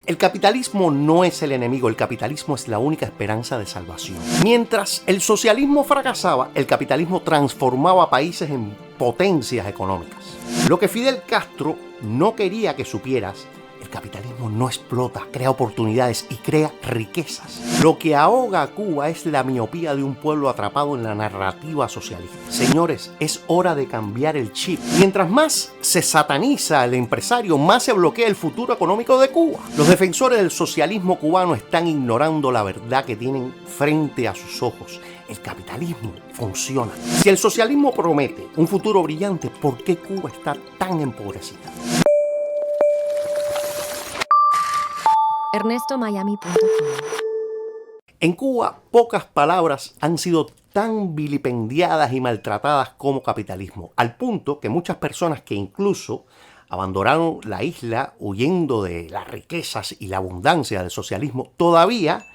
El capitalismo no es el enemigo, el capitalismo es la única esperanza de salvación. Mientras el socialismo fracasaba, el capitalismo transformaba países en potencias económicas. Lo que Fidel Castro no quería que supieras: el capitalismo no explota, crea oportunidades y crea riquezas. Lo que ahoga a Cuba es la miopía de un pueblo atrapado en la narrativa socialista. Señores, es hora de cambiar el chip. Mientras más se sataniza al empresario, más se bloquea el futuro económico de Cuba. Los defensores del socialismo cubano están ignorando la verdad que tienen frente a sus ojos. El capitalismo funciona. Si el socialismo promete un futuro brillante, ¿por qué Cuba está tan empobrecida? ErnestoMiami.com. En Cuba, pocas palabras han sido tan vilipendiadas y maltratadas como capitalismo, al punto que muchas personas que incluso abandonaron la isla huyendo de las riquezas y la abundancia del socialismo, todavía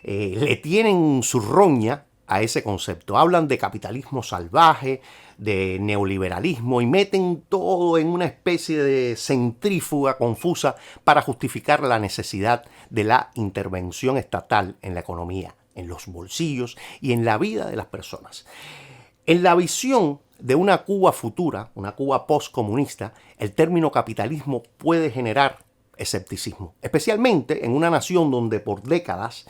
le tienen su roña a ese concepto. Hablan de capitalismo salvaje, de neoliberalismo y meten todo en una especie de centrífuga confusa para justificar la necesidad de la intervención estatal en la economía, en los bolsillos y en la vida de las personas. En la visión de una Cuba futura, una Cuba postcomunista, el término capitalismo puede generar escepticismo, especialmente en una nación donde por décadas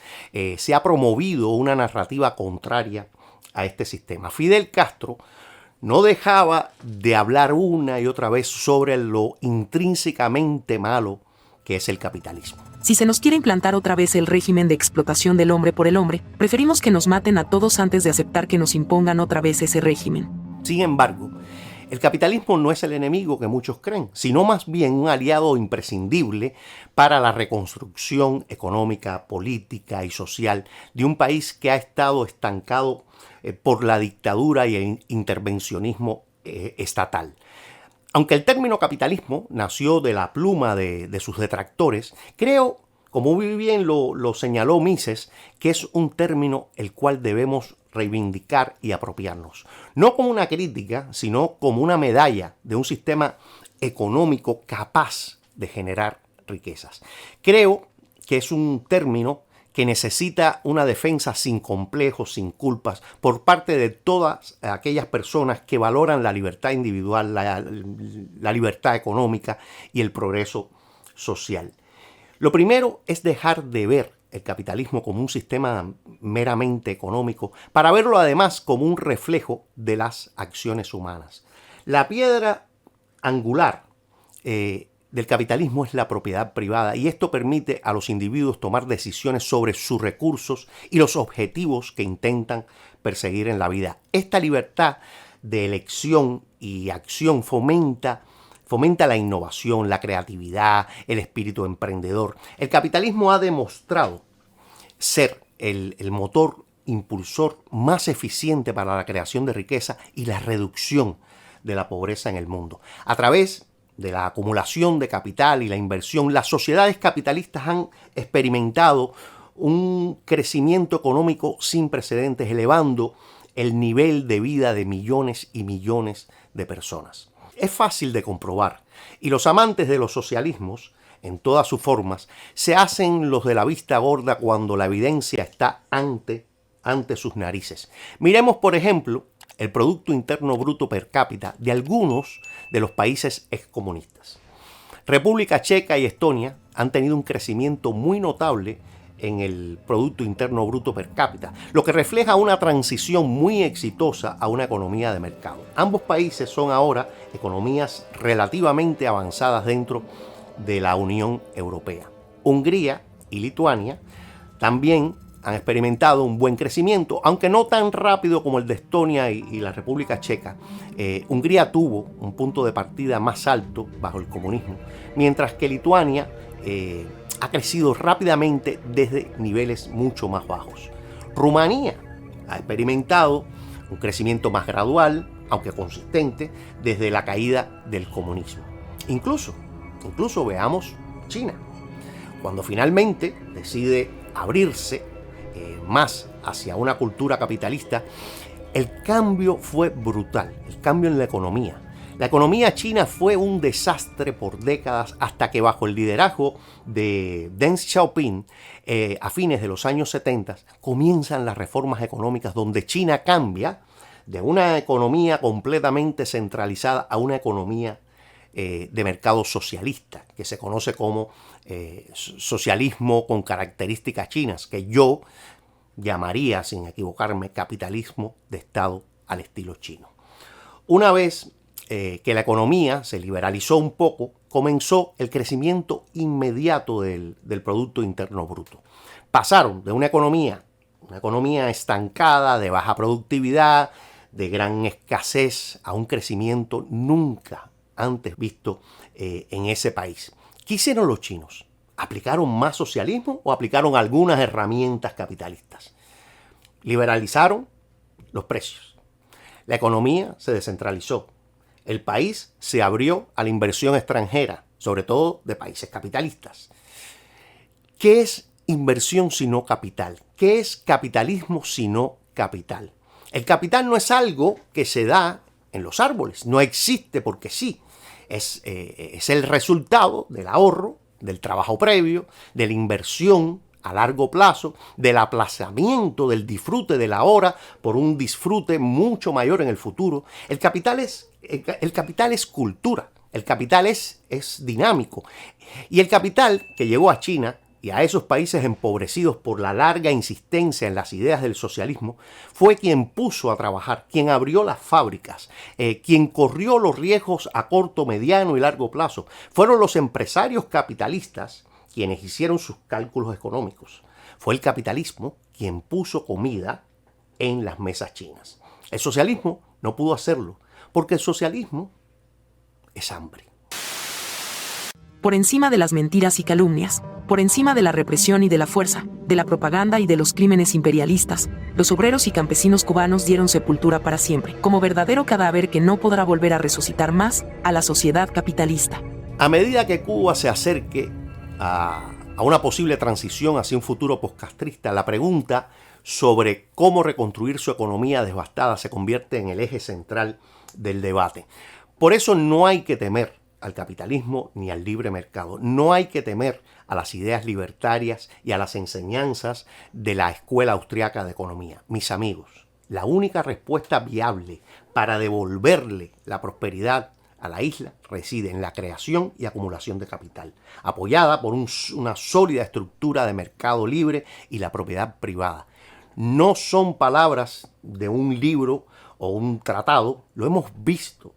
se ha promovido una narrativa contraria a este sistema. Fidel Castro no dejaba de hablar una y otra vez sobre lo intrínsecamente malo que es el capitalismo. Si se nos quiere implantar otra vez el régimen de explotación del hombre por el hombre, preferimos que nos maten a todos antes de aceptar que nos impongan otra vez ese régimen. Sin embargo, el capitalismo no es el enemigo que muchos creen, sino más bien un aliado imprescindible para la reconstrucción económica, política y social de un país que ha estado estancado por la dictadura y el intervencionismo estatal. Aunque el término capitalismo nació de la pluma de sus detractores, creo, como muy bien lo señaló Mises, que es un término el cual debemos reivindicar y apropiarnos. No como una crítica, sino como una medalla de un sistema económico capaz de generar riquezas. Creo que es un término que necesita una defensa sin complejos, sin culpas, por parte de todas aquellas personas que valoran la libertad individual, la libertad económica y el progreso social. Lo primero es dejar de ver el capitalismo como un sistema meramente económico, para verlo además como un reflejo de las acciones humanas. La piedra angular del capitalismo es la propiedad privada, y esto permite a los individuos tomar decisiones sobre sus recursos y los objetivos que intentan perseguir en la vida. Esta libertad de elección y acción fomenta la innovación, la creatividad, el espíritu emprendedor. El capitalismo ha demostrado ser el motor impulsor más eficiente para la creación de riqueza y la reducción de la pobreza en el mundo. A través de la acumulación de capital y la inversión, las sociedades capitalistas han experimentado un crecimiento económico sin precedentes, elevando el nivel de vida de millones y millones de personas. Es fácil de comprobar, y los amantes de los socialismos, en todas sus formas, se hacen los de la vista gorda cuando la evidencia está ante sus narices. Miremos, por ejemplo, el Producto Interno Bruto per cápita de algunos de los países excomunistas. República Checa y Estonia han tenido un crecimiento muy notable en el Producto Interno Bruto per cápita, lo que refleja una transición muy exitosa a una economía de mercado. Ambos países son ahora economías relativamente avanzadas dentro de la Unión Europea. Hungría y Lituania también han experimentado un buen crecimiento, aunque no tan rápido como el de Estonia y la República Checa. Hungría tuvo un punto de partida más alto bajo el comunismo, mientras que Lituania ha crecido rápidamente desde niveles mucho más bajos. Rumanía ha experimentado un crecimiento más gradual, aunque consistente, desde la caída del comunismo. Incluso veamos China, cuando finalmente decide abrirse más hacia una cultura capitalista, el cambio fue brutal, el cambio en la economía. La economía china fue un desastre por décadas hasta que bajo el liderazgo de Deng Xiaoping a fines de los años 70 comienzan las reformas económicas donde China cambia de una economía completamente centralizada a una economía de mercado socialista, que se conoce como socialismo con características chinas, que yo llamaría, sin equivocarme, capitalismo de Estado al estilo chino. Una vez que la economía se liberalizó un poco, comenzó el crecimiento inmediato del Producto Interno Bruto. Pasaron de una economía estancada, de baja productividad, de gran escasez, a un crecimiento nunca antes visto en ese país. ¿Qué hicieron los chinos? ¿Aplicaron más socialismo o aplicaron algunas herramientas capitalistas? Liberalizaron los precios. La economía se descentralizó. El país se abrió a la inversión extranjera, sobre todo de países capitalistas. ¿Qué es inversión sino capital? ¿Qué es capitalismo sino capital? El capital no es algo que se da en los árboles, no existe porque sí. Es el resultado del ahorro, del trabajo previo, de la inversión a largo plazo, del aplazamiento, del disfrute de la hora por un disfrute mucho mayor en el futuro. El capital es cultura, el capital es dinámico. Y el capital que llegó a China y a esos países empobrecidos por la larga insistencia en las ideas del socialismo, fue quien puso a trabajar, quien abrió las fábricas, quien corrió los riesgos a corto, mediano y largo plazo. Fueron los empresarios capitalistas quienes hicieron sus cálculos económicos. Fue el capitalismo quien puso comida en las mesas chinas. El socialismo no pudo hacerlo, porque el socialismo es hambre. Por encima de las mentiras y calumnias, por encima de la represión y de la fuerza, de la propaganda y de los crímenes imperialistas, los obreros y campesinos cubanos dieron sepultura para siempre, como verdadero cadáver que no podrá volver a resucitar más, a la sociedad capitalista. A medida que Cuba se acerque a una posible transición hacia un futuro poscastrista, la pregunta sobre cómo reconstruir su economía devastada se convierte en el eje central del debate. Por eso no hay que temer al capitalismo ni al libre mercado. No hay que temer a las ideas libertarias y a las enseñanzas de la Escuela Austriaca de Economía. Mis amigos, la única respuesta viable para devolverle la prosperidad a la isla reside en la creación y acumulación de capital, apoyada por una sólida estructura de mercado libre y la propiedad privada. No son palabras de un libro o un tratado, lo hemos visto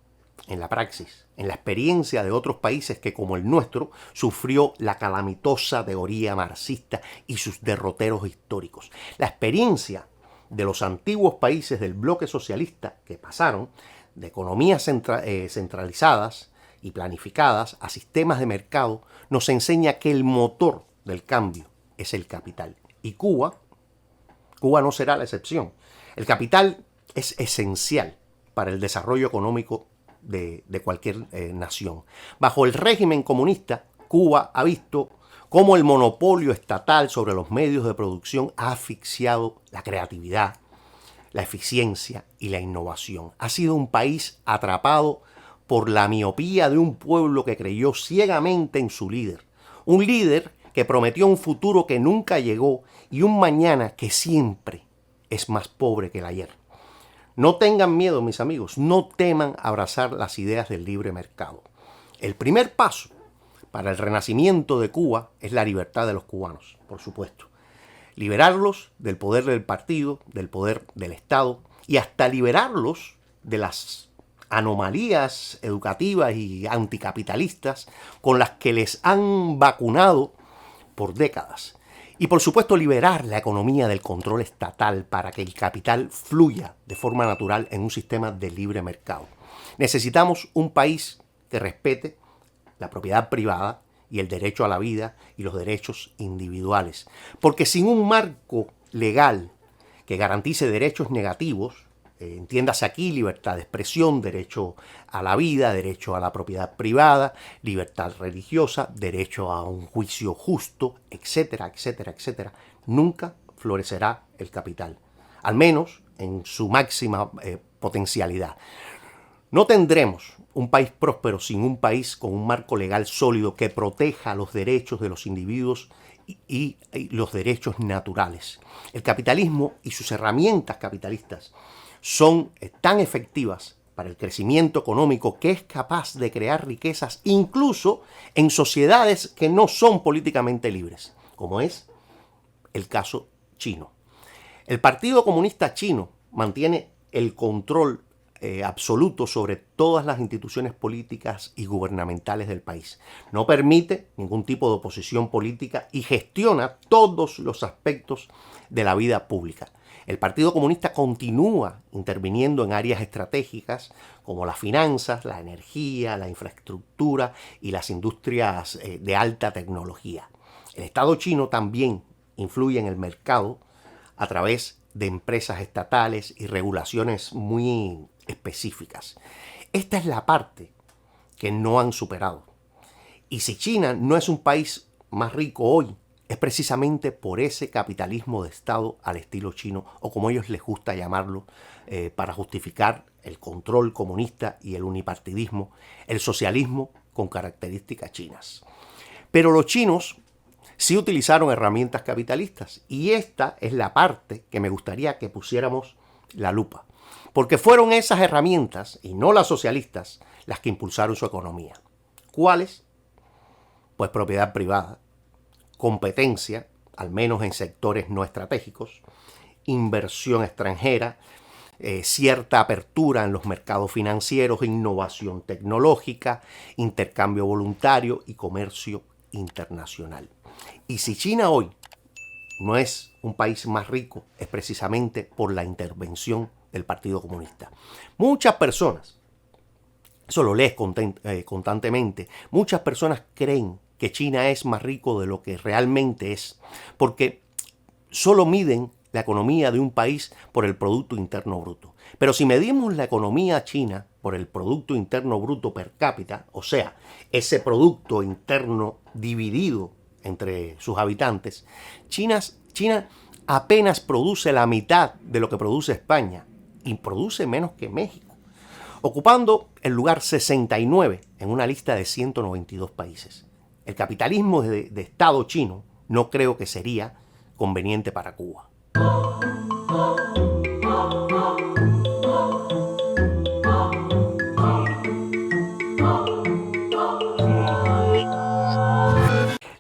en la praxis, en la experiencia de otros países que, como el nuestro, sufrió la calamitosa teoría marxista y sus derroteros históricos. La experiencia de los antiguos países del bloque socialista que pasaron de economías centralizadas y planificadas a sistemas de mercado nos enseña que el motor del cambio es el capital. Y Cuba no será la excepción. El capital es esencial para el desarrollo económico de cualquier nación. Bajo el régimen comunista, Cuba ha visto cómo el monopolio estatal sobre los medios de producción ha asfixiado la creatividad, la eficiencia y la innovación. Ha sido un país atrapado por la miopía de un pueblo que creyó ciegamente en su líder. Un líder que prometió un futuro que nunca llegó y un mañana que siempre es más pobre que el ayer. No tengan miedo, mis amigos, no teman abrazar las ideas del libre mercado. El primer paso para el renacimiento de Cuba es la libertad de los cubanos, por supuesto. Liberarlos del poder del partido, del poder del Estado y hasta liberarlos de las anomalías educativas y anticapitalistas con las que les han vacunado por décadas. Y por supuesto liberar la economía del control estatal para que el capital fluya de forma natural en un sistema de libre mercado. Necesitamos un país que respete la propiedad privada y el derecho a la vida y los derechos individuales. Porque sin un marco legal que garantice derechos negativos, entiéndase aquí libertad de expresión, derecho a la vida, derecho a la propiedad privada, libertad religiosa, derecho a un juicio justo, etcétera, etcétera, etcétera, nunca florecerá el capital, al menos en su máxima potencialidad. No tendremos un país próspero sin un país con un marco legal sólido que proteja los derechos de los individuos y los derechos naturales. El capitalismo y sus herramientas capitalistas son tan efectivas para el crecimiento económico que es capaz de crear riquezas incluso en sociedades que no son políticamente libres, como es el caso chino. El Partido Comunista Chino mantiene el control absoluto sobre todas las instituciones políticas y gubernamentales del país. No permite ningún tipo de oposición política y gestiona todos los aspectos de la vida pública. El Partido Comunista continúa interviniendo en áreas estratégicas como las finanzas, la energía, la infraestructura y las industrias de alta tecnología. El Estado chino también influye en el mercado a través de empresas estatales y regulaciones muy específicas. Esta es la parte que no han superado. Y si China no es un país más rico hoy, es precisamente por ese capitalismo de Estado al estilo chino, o como a ellos les gusta llamarlo, para justificar el control comunista y el unipartidismo, el socialismo con características chinas. Pero los chinos sí utilizaron herramientas capitalistas, y esta es la parte que me gustaría que pusiéramos la lupa, porque fueron esas herramientas, y no las socialistas, las que impulsaron su economía. ¿Cuáles? Pues propiedad privada, competencia, al menos en sectores no estratégicos, inversión extranjera, cierta apertura en los mercados financieros, innovación tecnológica, intercambio voluntario y comercio internacional. Y si China hoy no es un país más rico, es precisamente por la intervención del Partido Comunista. Muchas personas, eso lo lees constantemente, muchas personas creen que China es más rico de lo que realmente es, porque solo miden la economía de un país por el Producto Interno Bruto. Pero si medimos la economía china por el Producto Interno Bruto per cápita, o sea, ese Producto Interno dividido entre sus habitantes, China apenas produce la mitad de lo que produce España y produce menos que México, ocupando el lugar 69 en una lista de 192 países. El capitalismo de Estado chino no creo que sería conveniente para Cuba.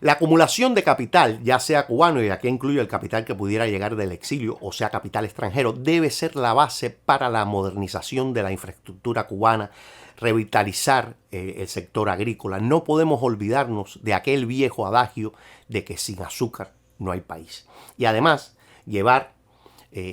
La acumulación de capital, ya sea cubano, y aquí incluyo el capital que pudiera llegar del exilio, o sea, capital extranjero, debe ser la base para la modernización de la infraestructura cubana, revitalizar el sector agrícola. No podemos olvidarnos de aquel viejo adagio de que sin azúcar no hay país. Y además, llevar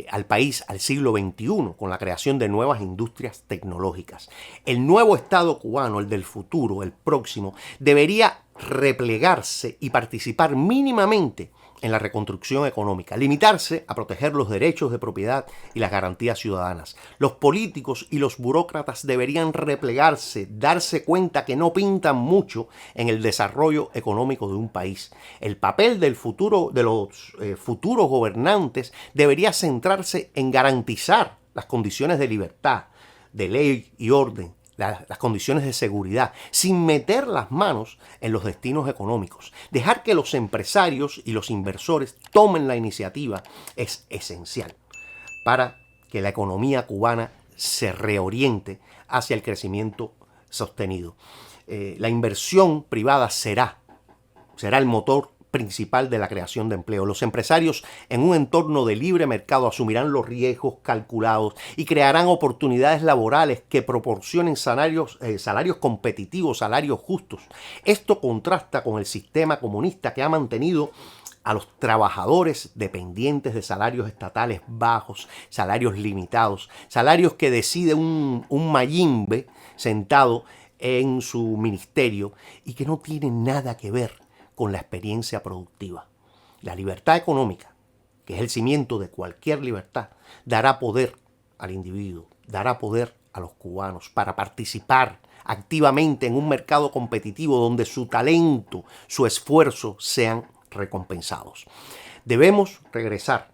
al país al siglo XXI con la creación de nuevas industrias tecnológicas. El nuevo Estado cubano, el del futuro, el próximo, debería replegarse y participar mínimamente en la reconstrucción económica, limitarse a proteger los derechos de propiedad y las garantías ciudadanas. Los políticos y los burócratas deberían replegarse, darse cuenta que no pintan mucho en el desarrollo económico de un país. El papel del futuro, de los futuros gobernantes debería centrarse en garantizar las condiciones de libertad, de ley y orden, las condiciones de seguridad, sin meter las manos en los destinos económicos. Dejar que los empresarios y los inversores tomen la iniciativa es esencial para que la economía cubana se reoriente hacia el crecimiento sostenido. La inversión privada será el motor principal de la creación de empleo. Los empresarios en un entorno de libre mercado asumirán los riesgos calculados y crearán oportunidades laborales que proporcionen salarios competitivos, salarios justos. Esto contrasta con el sistema comunista que ha mantenido a los trabajadores dependientes de salarios estatales bajos, salarios limitados, salarios que decide un mayimbe sentado en su ministerio y que no tienen nada que ver con la experiencia productiva. La libertad económica, que es el cimiento de cualquier libertad, dará poder al individuo, dará poder a los cubanos para participar activamente en un mercado competitivo donde su talento, su esfuerzo sean recompensados. Debemos regresar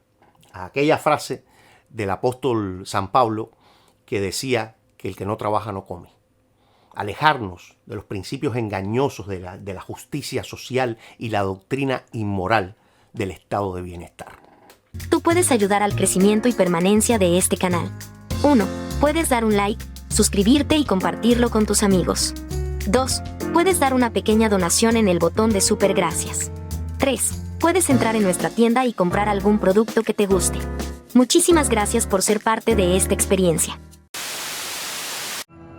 a aquella frase del apóstol San Pablo que decía que el que no trabaja no come. Alejarnos de los principios engañosos de la justicia social y la doctrina inmoral del estado de bienestar. Tú puedes ayudar al crecimiento y permanencia de este canal. 1. Puedes dar un like, suscribirte y compartirlo con tus amigos. 2. Puedes dar una pequeña donación en el botón de Super Gracias. 3. Puedes entrar en nuestra tienda y comprar algún producto que te guste. Muchísimas gracias por ser parte de esta experiencia.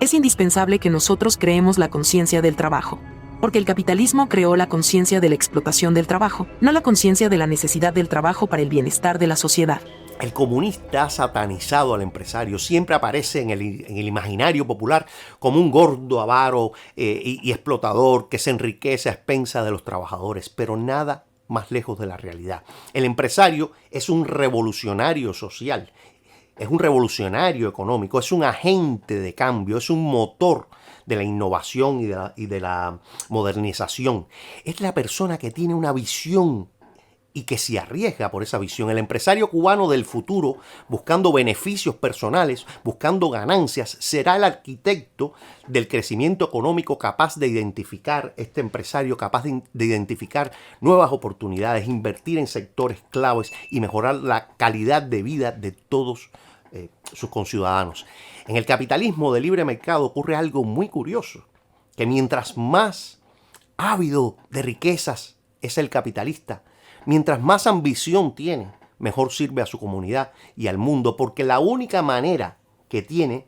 Es indispensable que nosotros creemos la conciencia del trabajo, porque el capitalismo creó la conciencia de la explotación del trabajo, no la conciencia de la necesidad del trabajo para el bienestar de la sociedad. El comunista ha satanizado al empresario, siempre aparece en el imaginario popular como un gordo, avaro y explotador que se enriquece a expensas de los trabajadores, pero nada más lejos de la realidad. El empresario es un revolucionario social, es un revolucionario económico, es un agente de cambio, es un motor de la innovación y de la modernización. Es la persona que tiene una visión y que se arriesga por esa visión. El empresario cubano del futuro, buscando beneficios personales, buscando ganancias, será el arquitecto del crecimiento económico capaz de identificar, este empresario capaz de identificar nuevas oportunidades, invertir en sectores claves y mejorar la calidad de vida de todos sus conciudadanos. En el capitalismo de libre mercado ocurre algo muy curioso, que mientras más ávido de riquezas es el capitalista, mientras más ambición tiene, mejor sirve a su comunidad y al mundo, porque la única manera que tiene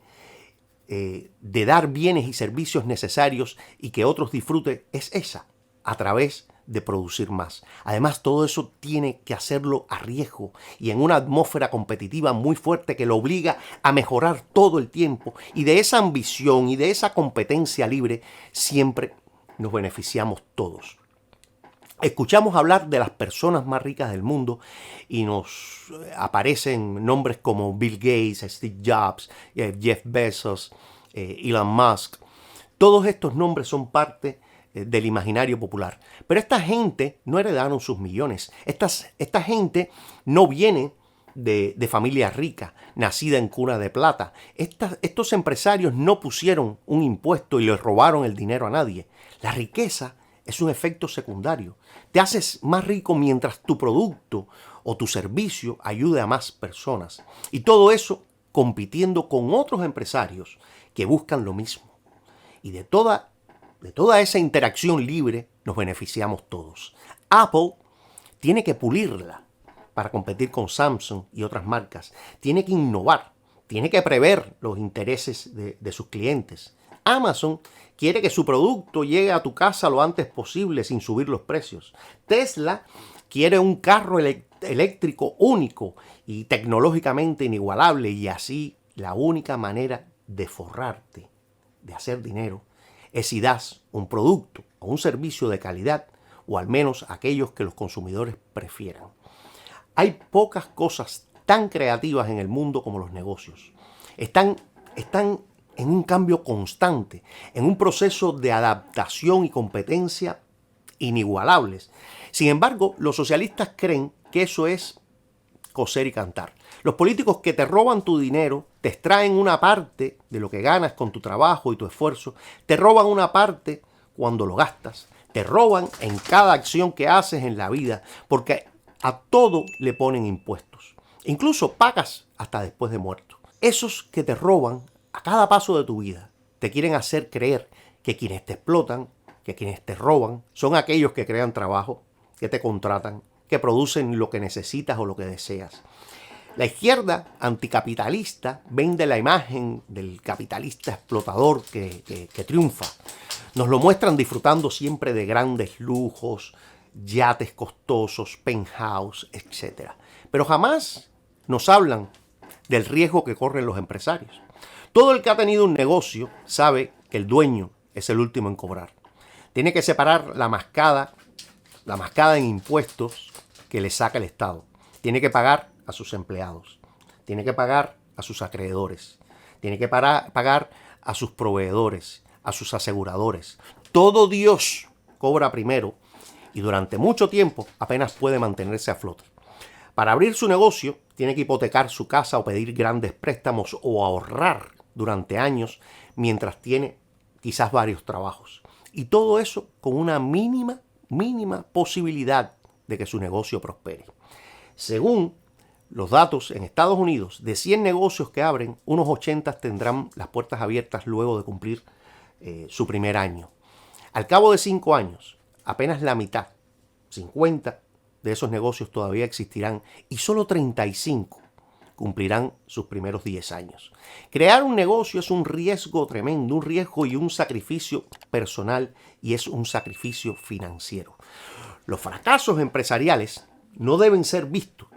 de dar bienes y servicios necesarios y que otros disfruten es esa, a través de producir más. Además, todo eso tiene que hacerlo a riesgo y en una atmósfera competitiva muy fuerte que lo obliga a mejorar todo el tiempo, y de esa ambición y de esa competencia libre siempre nos beneficiamos todos. Escuchamos hablar de las personas más ricas del mundo y nos aparecen nombres como Bill Gates, Steve Jobs, Jeff Bezos, Elon Musk. Todos estos nombres son parte del imaginario popular. Pero esta gente no heredaron sus millones. Esta gente no viene de familia rica, nacida en cuna de plata. Estos empresarios no pusieron un impuesto y les robaron el dinero a nadie. La riqueza es un efecto secundario. Te haces más rico mientras tu producto o tu servicio ayude a más personas. Y todo eso compitiendo con otros empresarios que buscan lo mismo. Y de toda esa interacción libre nos beneficiamos todos. Apple tiene que pulirla para competir con Samsung y otras marcas. Tiene que innovar, tiene que prever los intereses de sus clientes. Amazon quiere que su producto llegue a tu casa lo antes posible sin subir los precios. Tesla quiere un carro eléctrico único y tecnológicamente inigualable, y así la única manera de forrarte, de hacer dinero, es si das un producto o un servicio de calidad, o al menos aquellos que los consumidores prefieran. Hay pocas cosas tan creativas en el mundo como los negocios. Están en un cambio constante, en un proceso de adaptación y competencia inigualables. Sin embargo, los socialistas creen que eso es coser y cantar. Los políticos que te roban tu dinero, te extraen una parte de lo que ganas con tu trabajo y tu esfuerzo, te roban una parte cuando lo gastas, te roban en cada acción que haces en la vida, porque a todo le ponen impuestos. Incluso pagas hasta después de muerto. Esos que te roban a cada paso de tu vida te quieren hacer creer que quienes te explotan, que quienes te roban, son aquellos que crean trabajo, que te contratan, que producen lo que necesitas o lo que deseas. La izquierda anticapitalista vende la imagen del capitalista explotador que triunfa. Nos lo muestran disfrutando siempre de grandes lujos, yates costosos, penthouse, etc. Pero jamás nos hablan del riesgo que corren los empresarios. Todo el que ha tenido un negocio sabe que el dueño es el último en cobrar. Tiene que separar la mascada en impuestos que le saca el Estado. Tiene que pagar a sus empleados. Tiene que pagar a sus acreedores. Tiene que pagar a sus proveedores, a sus aseguradores. Todo Dios cobra primero y durante mucho tiempo apenas puede mantenerse a flote. Para abrir su negocio tiene que hipotecar su casa o pedir grandes préstamos o ahorrar durante años mientras tiene quizás varios trabajos. Y todo eso con una mínima posibilidad de que su negocio prospere. Según los datos en Estados Unidos, de 100 negocios que abren, unos 80 tendrán las puertas abiertas luego de cumplir su primer año. Al cabo de 5 años, apenas la mitad, 50 de esos negocios todavía existirán y solo 35 cumplirán sus primeros 10 años. Crear un negocio es un riesgo tremendo, un riesgo y un sacrificio personal y es un sacrificio financiero. Los fracasos empresariales no deben ser vistos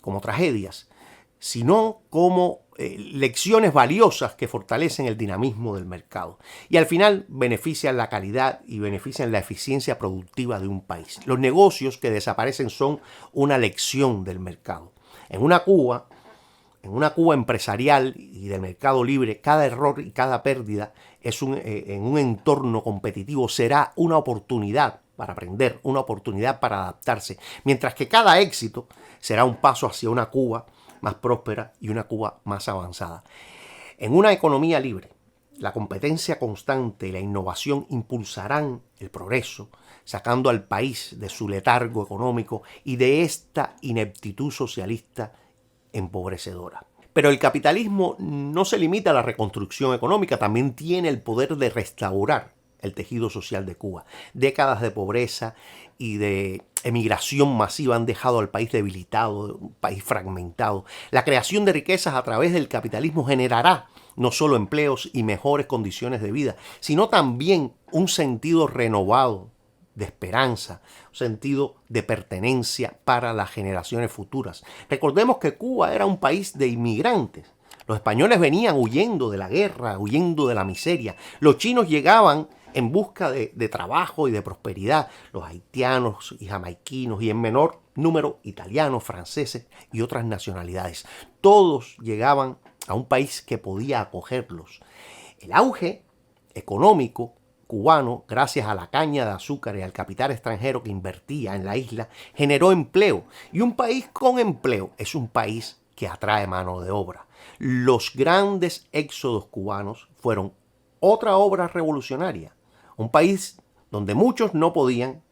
como tragedias, sino como lecciones valiosas que fortalecen el dinamismo del mercado y al final benefician la calidad y benefician la eficiencia productiva de un país. Los negocios que desaparecen son una lección del mercado. En una Cuba empresarial y del mercado libre, cada error y cada pérdida en un entorno competitivo será una oportunidad para aprender, una oportunidad para adaptarse, mientras que cada éxito será un paso hacia una Cuba más próspera y una Cuba más avanzada. En una economía libre, la competencia constante y la innovación impulsarán el progreso, sacando al país de su letargo económico y de esta ineptitud socialista empobrecedora. Pero el capitalismo no se limita a la reconstrucción económica, también tiene el poder de restaurar el tejido social de Cuba. Décadas de pobreza y de emigración masiva han dejado al país debilitado, un país fragmentado. La creación de riquezas a través del capitalismo generará no solo empleos y mejores condiciones de vida, sino también un sentido renovado de esperanza, un sentido de pertenencia para las generaciones futuras. Recordemos que Cuba era un país de inmigrantes. Los españoles venían huyendo de la guerra, huyendo de la miseria. Los chinos llegaban en busca de trabajo y de prosperidad. Los haitianos y jamaiquinos y en menor número italianos, franceses y otras nacionalidades. Todos llegaban a un país que podía acogerlos. El auge económico cubano, gracias a la caña de azúcar y al capital extranjero que invertía en la isla, generó empleo. Y un país con empleo es un país que atrae mano de obra. Los grandes éxodos cubanos fueron otra obra revolucionaria. Un país donde muchos no podían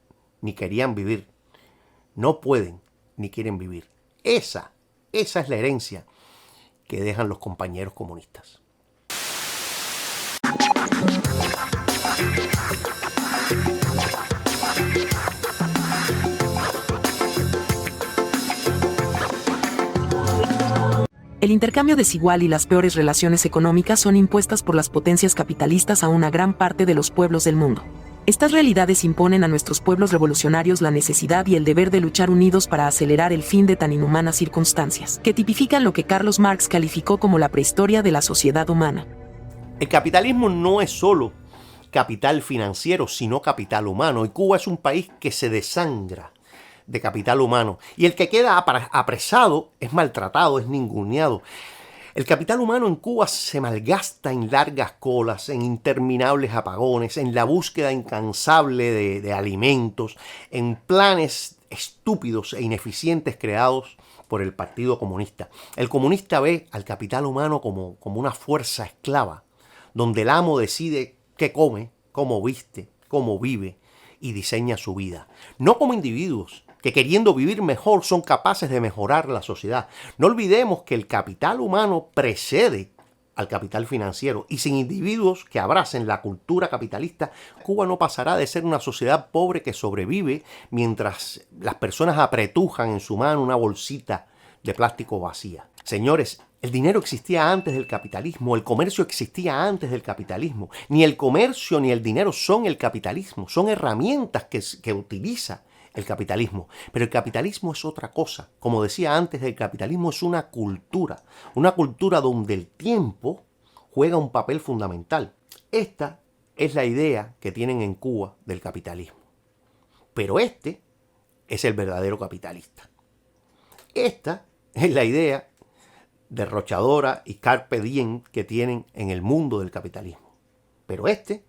ni querían vivir. No pueden ni quieren vivir. Esa es la herencia que dejan los compañeros comunistas. El intercambio desigual y las peores relaciones económicas son impuestas por las potencias capitalistas a una gran parte de los pueblos del mundo. Estas realidades imponen a nuestros pueblos revolucionarios la necesidad y el deber de luchar unidos para acelerar el fin de tan inhumanas circunstancias, que tipifican lo que Carlos Marx calificó como la prehistoria de la sociedad humana. El capitalismo no es solo capital financiero, sino capital humano. Y Cuba es un país que se desangra de capital humano. Y el que queda apresado es maltratado, es ninguneado. El capital humano en Cuba se malgasta en largas colas, en interminables apagones, en la búsqueda incansable de alimentos, en planes estúpidos e ineficientes creados por el Partido Comunista. El comunista ve al capital humano como una fuerza esclava, donde el amo decide qué come, cómo viste, cómo vive y diseña su vida. No como individuos que queriendo vivir mejor son capaces de mejorar la sociedad. No olvidemos que el capital humano precede al capital financiero y sin individuos que abracen la cultura capitalista, Cuba no pasará de ser una sociedad pobre que sobrevive mientras las personas apretujan en su mano una bolsita de plástico vacía. Señores, el dinero existía antes del capitalismo, el comercio existía antes del capitalismo. Ni el comercio ni el dinero son el capitalismo, son herramientas que utiliza el capitalismo. Pero el capitalismo es otra cosa. Como decía antes, el capitalismo es una cultura donde el tiempo juega un papel fundamental. Esta es la idea que tienen en Cuba del capitalismo. Pero este es el verdadero capitalista. Esta es la idea derrochadora y carpe diem que tienen en el mundo del capitalismo. Pero este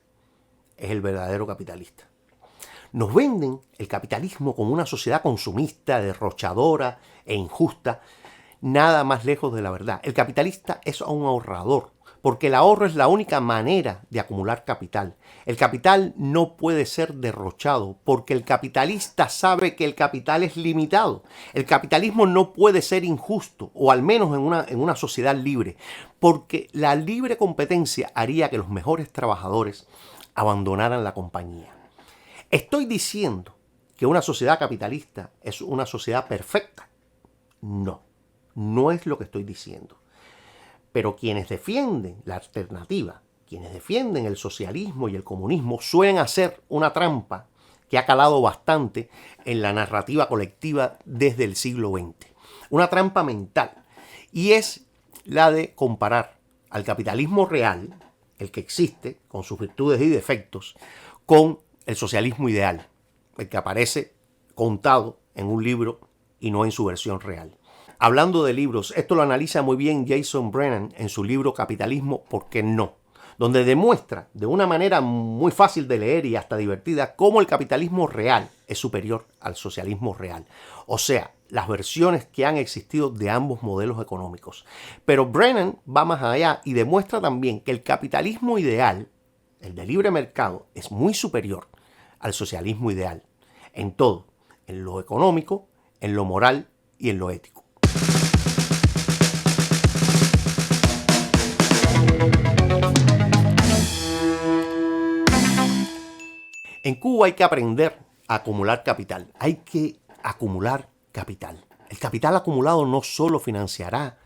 es el verdadero capitalista. Nos venden el capitalismo como una sociedad consumista, derrochadora e injusta, nada más lejos de la verdad. El capitalista es un ahorrador, porque el ahorro es la única manera de acumular capital. El capital no puede ser derrochado porque el capitalista sabe que el capital es limitado. El capitalismo no puede ser injusto, o al menos en una sociedad libre, porque la libre competencia haría que los mejores trabajadores abandonaran la compañía. ¿Estoy diciendo que una sociedad capitalista es una sociedad perfecta? No, no es lo que estoy diciendo. Pero quienes defienden la alternativa, quienes defienden el socialismo y el comunismo, suelen hacer una trampa que ha calado bastante en la narrativa colectiva desde el siglo XX. Una trampa mental. Y es la de comparar al capitalismo real, el que existe, con sus virtudes y defectos, con el socialismo ideal, el que aparece contado en un libro y no en su versión real. Hablando de libros, esto lo analiza muy bien Jason Brennan en su libro Capitalismo, ¿por qué no?, donde demuestra de una manera muy fácil de leer y hasta divertida cómo el capitalismo real es superior al socialismo real. O sea, las versiones que han existido de ambos modelos económicos. Pero Brennan va más allá y demuestra también que el capitalismo ideal, el de libre mercado, es muy superior al socialismo ideal. En todo, en lo económico, en lo moral y en lo ético. En Cuba hay que aprender a acumular capital. Hay que acumular capital. El capital acumulado no solo financiará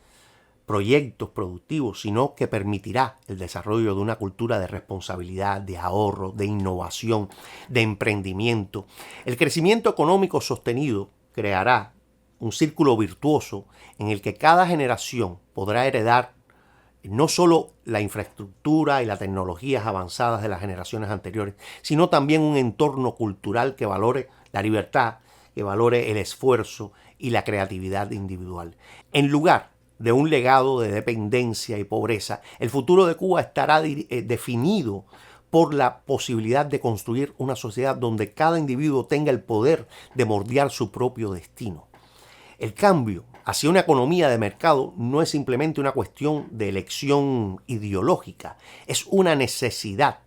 proyectos productivos, sino que permitirá el desarrollo de una cultura de responsabilidad, de ahorro, de innovación, de emprendimiento. El crecimiento económico sostenido creará un círculo virtuoso en el que cada generación podrá heredar no solo la infraestructura y las tecnologías avanzadas de las generaciones anteriores, sino también un entorno cultural que valore la libertad, que valore el esfuerzo y la creatividad individual. En lugar de un legado de dependencia y pobreza, el futuro de Cuba estará definido por la posibilidad de construir una sociedad donde cada individuo tenga el poder de moldear su propio destino. El cambio hacia una economía de mercado no es simplemente una cuestión de elección ideológica, es una necesidad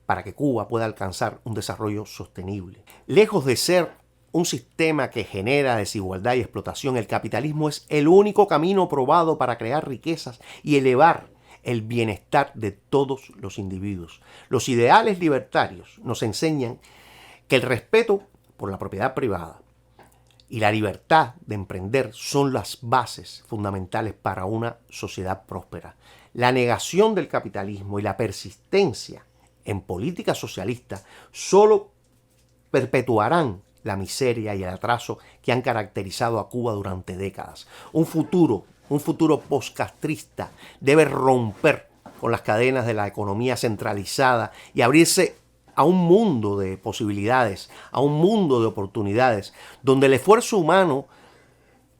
para que Cuba pueda alcanzar un desarrollo sostenible. Lejos de ser un sistema que genera desigualdad y explotación, el capitalismo es el único camino probado para crear riquezas y elevar el bienestar de todos los individuos. Los ideales libertarios nos enseñan que el respeto por la propiedad privada y la libertad de emprender son las bases fundamentales para una sociedad próspera. La negación del capitalismo y la persistencia en políticas socialistas solo perpetuarán la miseria y el atraso que han caracterizado a Cuba durante décadas. Un futuro postcastrista debe romper con las cadenas de la economía centralizada y abrirse a un mundo de posibilidades, a un mundo de oportunidades, donde el esfuerzo humano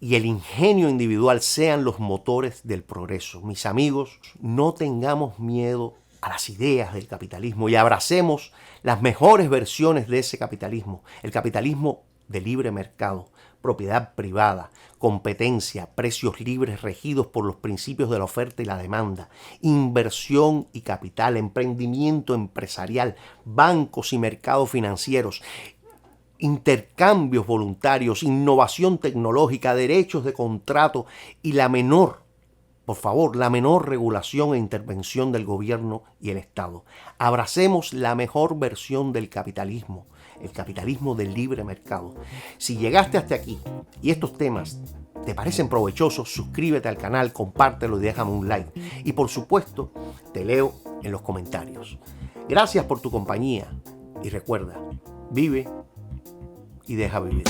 y el ingenio individual sean los motores del progreso. Mis amigos, no tengamos miedo a las ideas del capitalismo y abracemos las mejores versiones de ese capitalismo, el capitalismo de libre mercado, propiedad privada, competencia, precios libres regidos por los principios de la oferta y la demanda, inversión y capital, emprendimiento empresarial, bancos y mercados financieros, intercambios voluntarios, innovación tecnológica, derechos de contrato y la menor regulación e intervención del gobierno y el Estado. Abracemos la mejor versión del capitalismo, el capitalismo del libre mercado. Si llegaste hasta aquí y estos temas te parecen provechosos, suscríbete al canal, compártelo y déjame un like. Y por supuesto, te leo en los comentarios. Gracias por tu compañía y recuerda, vive y deja vivir.